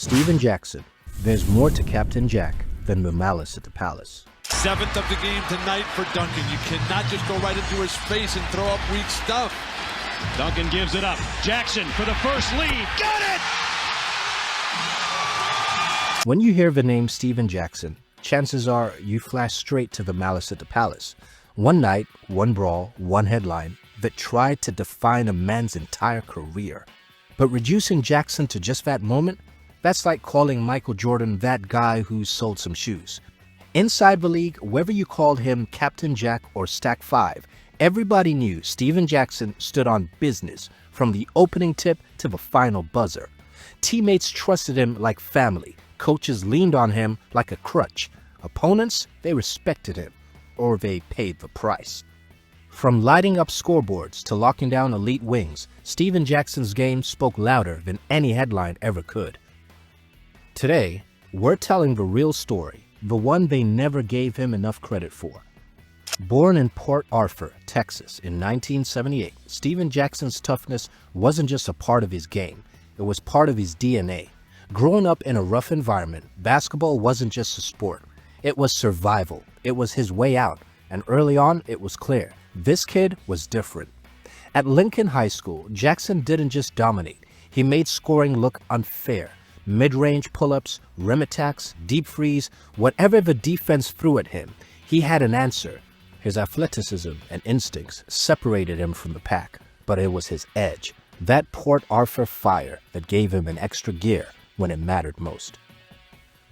Steven Jackson, there's more to Captain Jack than the Malice at the Palace. Seventh of the game tonight for Duncan. You cannot just go right into his face and throw up weak stuff. Duncan gives it up. Jackson for the first lead. Got it! When you hear the name Steven Jackson, chances are you flash straight to the Malice at the Palace. One night, one brawl, one headline that tried to define a man's entire career. But reducing Jackson to just that moment, that's like calling Michael Jordan that guy who sold some shoes. Inside the league, whether you called him Captain Jack or Stack 5, everybody knew Steven Jackson stood on business from the opening tip to the final buzzer. Teammates trusted him like family. Coaches leaned on him like a crutch. Opponents, they respected him, or they paid the price. From lighting up scoreboards to locking down elite wings, Steven Jackson's game spoke louder than any headline ever could. Today, we're telling the real story, the one they never gave him enough credit for. Born in Port Arthur, Texas in 1978, Steven Jackson's toughness wasn't just a part of his game, it was part of his DNA. Growing up in a rough environment, basketball wasn't just a sport. It was survival. It was his way out. And early on, it was clear. This kid was different. At Lincoln High School, Jackson didn't just dominate. He made scoring look unfair. Mid-range pull-ups, rim attacks, deep freeze, whatever the defense threw at him, he had an answer. His athleticism and instincts separated him from the pack, but it was his edge, that Port Arthur fire, that gave him an extra gear when it mattered most.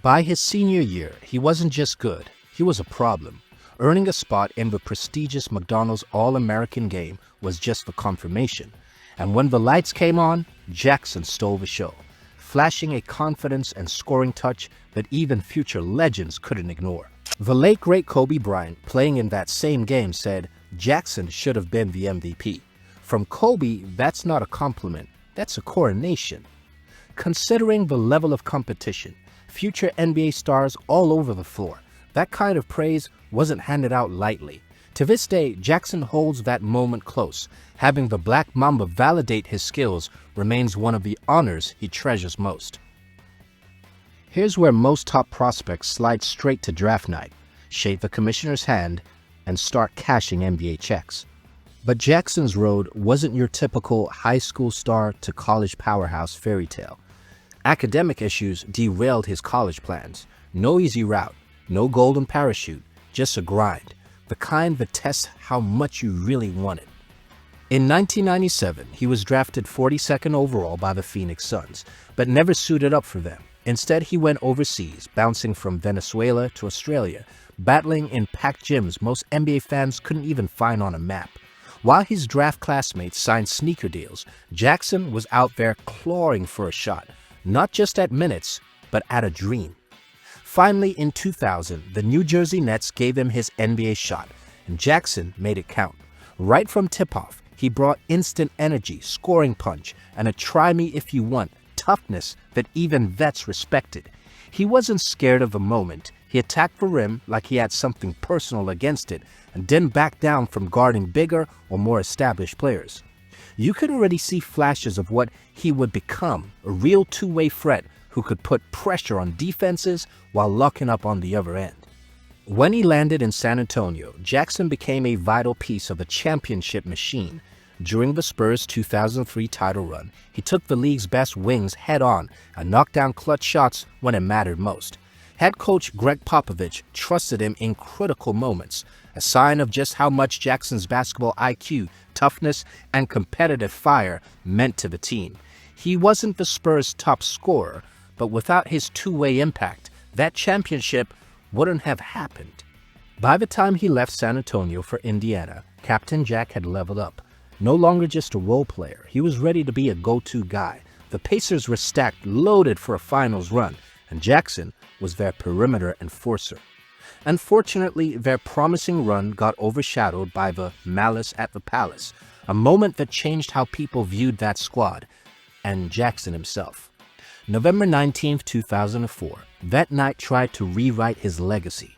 By his senior year, he wasn't just good, he was a problem. Earning a spot in the prestigious McDonald's All-American game was just the confirmation. And when the lights came on, Jackson stole the show, flashing a confidence and scoring touch that even future legends couldn't ignore. The late great Kobe Bryant, playing in that same game, said, "Jackson should have been the MVP." From Kobe, that's not a compliment, that's a coronation. Considering the level of competition, future NBA stars all over the floor, that kind of praise wasn't handed out lightly. To this day, Jackson holds that moment close. Having the Black Mamba validate his skills remains one of the honors he treasures most. Here's where most top prospects slide straight to draft night, shake the commissioner's hand, and start cashing NBA checks. But Jackson's road wasn't your typical high school star to college powerhouse fairy tale. Academic issues derailed his college plans. No easy route, no golden parachute, just a grind, the kind that tests how much you really want it. In 1997, he was drafted 42nd overall by the Phoenix Suns, but never suited up for them. Instead, he went overseas, bouncing from Venezuela to Australia, battling in packed gyms most NBA fans couldn't even find on a map. While his draft classmates signed sneaker deals, Jackson was out there clawing for a shot, not just at minutes, but at a dream. Finally, in 2000, the New Jersey Nets gave him his NBA shot, and Jackson made it count. Right from tip-off, he brought instant energy, scoring punch, and a try-me-if-you-want toughness that even vets respected. He wasn't scared of the moment. He attacked the rim like he had something personal against it, and didn't back down from guarding bigger or more established players. You could already see flashes of what he would become, a real two-way threat who could put pressure on defenses while locking up on the other end. When he landed in San Antonio, Jackson became a vital piece of a championship machine. During the Spurs' 2003 title run, he took the league's best wings head-on and knocked down clutch shots when it mattered most. Head coach Greg Popovich trusted him in critical moments, a sign of just how much Jackson's basketball IQ, toughness, and competitive fire meant to the team. He wasn't the Spurs' top scorer, but without his two-way impact, that championship wouldn't have happened. By the time he left San Antonio for Indiana, Captain Jack had leveled up. No longer just a role player, he was ready to be a go-to guy. The Pacers were stacked, loaded for a finals run, and Jackson was their perimeter enforcer. Unfortunately, their promising run got overshadowed by the Malice at the Palace, a moment that changed how people viewed that squad, and Jackson himself. November 19, 2004, that night tried to rewrite his legacy.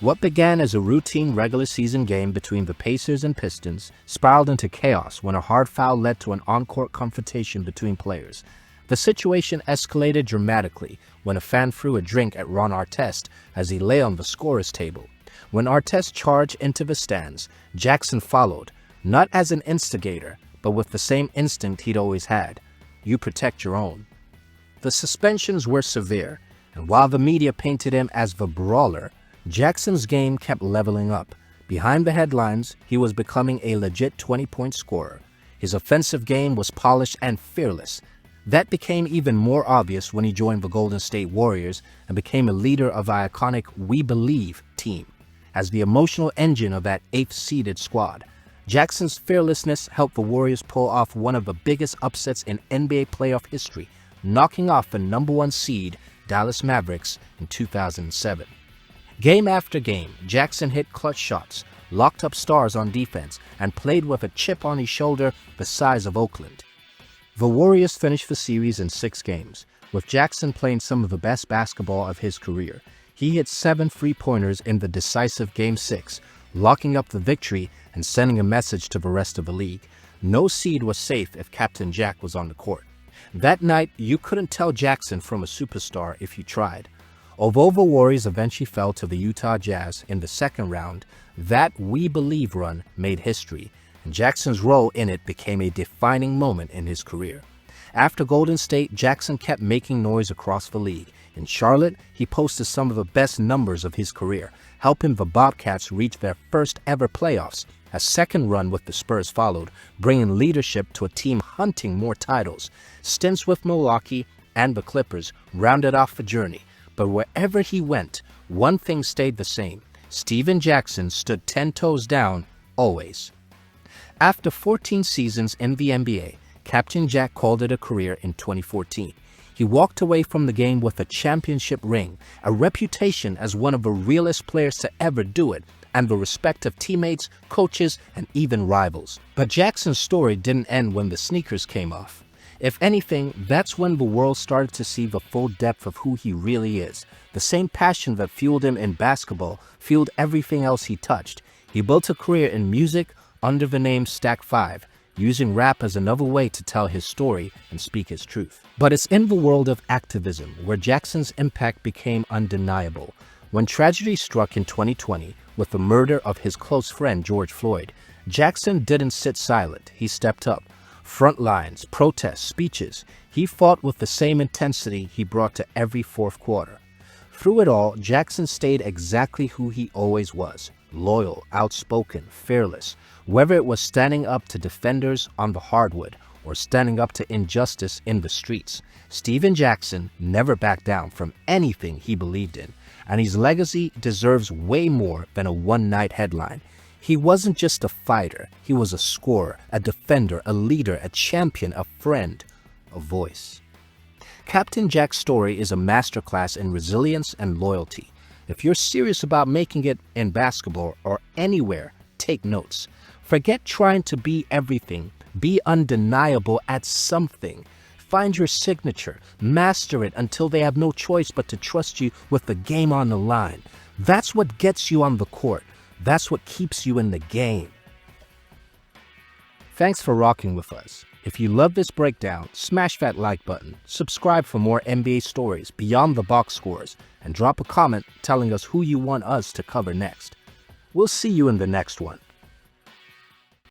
What began as a routine regular season game between the Pacers and Pistons spiraled into chaos when a hard foul led to an on-court confrontation between players. The situation escalated dramatically when a fan threw a drink at Ron Artest as he lay on the scorer's table. When Artest charged into the stands, Jackson followed, not as an instigator, but with the same instinct he'd always had. You protect your own. The suspensions were severe, and while the media painted him as the brawler, Jackson's game kept leveling up. Behind the headlines, he was becoming a legit 20-point scorer. His offensive game was polished and fearless. That became even more obvious when he joined the Golden State Warriors and became a leader of the iconic We Believe team. As the emotional engine of that 8th-seeded squad, Jackson's fearlessness helped the Warriors pull off one of the biggest upsets in NBA playoff history, knocking off the #1 seed Dallas Mavericks in 2007. Game after game, Jackson hit clutch shots, locked up stars on defense, and played with a chip on his shoulder the size of Oakland. The Warriors finished the series in 6 games, with Jackson playing some of the best basketball of his career. He hit 7 3-pointers in the decisive Game 6, locking up the victory and sending a message to the rest of the league. No seed was safe if Captain Jack was on the court. That night, you couldn't tell Jackson from a superstar if you tried. Although the Warriors eventually fell to the Utah Jazz in the second round, that We Believe run made history, and Jackson's role in it became a defining moment in his career. After Golden State, Jackson kept making noise across the league. In Charlotte, he posted some of the best numbers of his career, helping the Bobcats reach their first ever playoffs. A second run with the Spurs followed, bringing leadership to a team hunting more titles. Stints with Milwaukee and the Clippers rounded off the journey, but wherever he went, one thing stayed the same. Steven Jackson stood 10 toes down, always. After 14 seasons in the NBA, Captain Jack called it a career in 2014. He walked away from the game with a championship ring, a reputation as one of the realest players to ever do it, and the respect of teammates, coaches, and even rivals. But Jackson's story didn't end when the sneakers came off. If anything, that's when the world started to see the full depth of who he really is. The same passion that fueled him in basketball fueled everything else he touched. He built a career in music under the name Stack 5, using rap as another way to tell his story and speak his truth. But it's in the world of activism where Jackson's impact became undeniable. When tragedy struck in 2020 with the murder of his close friend George Floyd, Jackson didn't sit silent. He stepped up. Front lines, protests, speeches. He fought with the same intensity he brought to every fourth quarter. Through it all, Jackson stayed exactly who he always was: loyal, outspoken, fearless. Whether it was standing up to defenders on the hardwood or standing up to injustice in the streets, Steven Jackson never backed down from anything he believed in, and his legacy deserves way more than a one-night headline. He wasn't just a fighter, he was a scorer, a defender, a leader, a champion, a friend, a voice. Captain Jack's story is a masterclass in resilience and loyalty. If you're serious about making it in basketball or anywhere, take notes. Forget trying to be everything. Be undeniable at something. Find your signature. Master it until they have no choice but to trust you with the game on the line. That's what gets you on the court. That's what keeps you in the game. Thanks for rocking with us. If you love this breakdown, smash that like button, subscribe for more NBA stories beyond the box scores, and drop a comment telling us who you want us to cover next. We'll see you in the next one.